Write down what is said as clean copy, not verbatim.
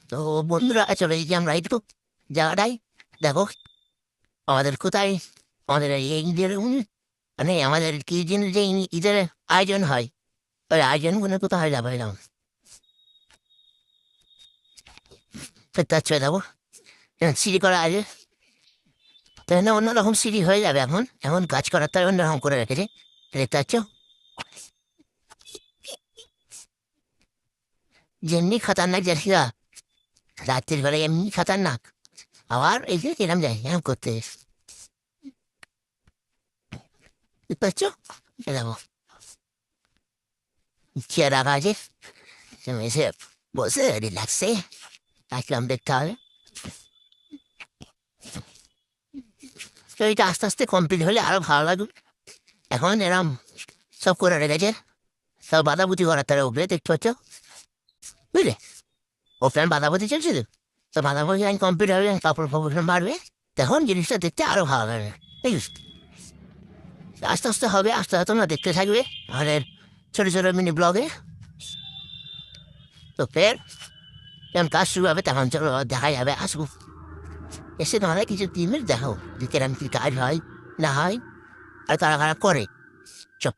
তো বন্ধুরা চলে এই যে আমরা একটু জায়গাটাই দেখো আমাদের কোথায় আমাদের এই ঈদের মানে আমাদের কি দিনের যে ঈদের আয়োজন হয় ওই আয়োজনগুলো কোথায় যাবো এরকম দেখতে পাচ্ছ যাবো সিঁড়ি করা আছে তো না অন্যরকম সিঁড়ি হয়ে যাবে এখন এখন কাজ করার তার অন্যরকম করে রেখেছে দেখতে পাচ্ছ যেমনি খতরনাক জায়গা রাত্রির বেলায় এমনি খতরনাক আবার এই যে এরম যায় এরম করতে দেখতে পাচ্ছ যাবো চেয়ার রাখা আছে তুমি এসে বসে রিল্যাক্সে আসলাম দেখতে হবে তো এটা আস্তে আস্তে কমপ্লিট হলে আরো ভালো লাগবে এখন এরম সব করে রেখেছে সব বাঁধাবুতি করার তারা উঠবে দেখতে পাচ্ছ বুঝলে ও ফ্যান বাঁধাবুতি চলছে তো বাঁধাবুতি আইন কমপ্লিট হবে কাপড় ফাপড় মারবে তখন জিনিসটা দেখতে আরো ভালো লাগবে ঠিক আছে আস্তে আস্তে হবে আস্তে আস্তে তোমরা দেখতে থাকবে আমাদের ছোটো ছোটো মিনি ব্লগে তো ফের যখন কাজ শুরু হবে তখন চলো দেখা যাবে আসবো এসে তোমাদের কিছু টিমের দেখো যে কেরম কি কাজ হয় না হয় আর কারা কারা করে চপ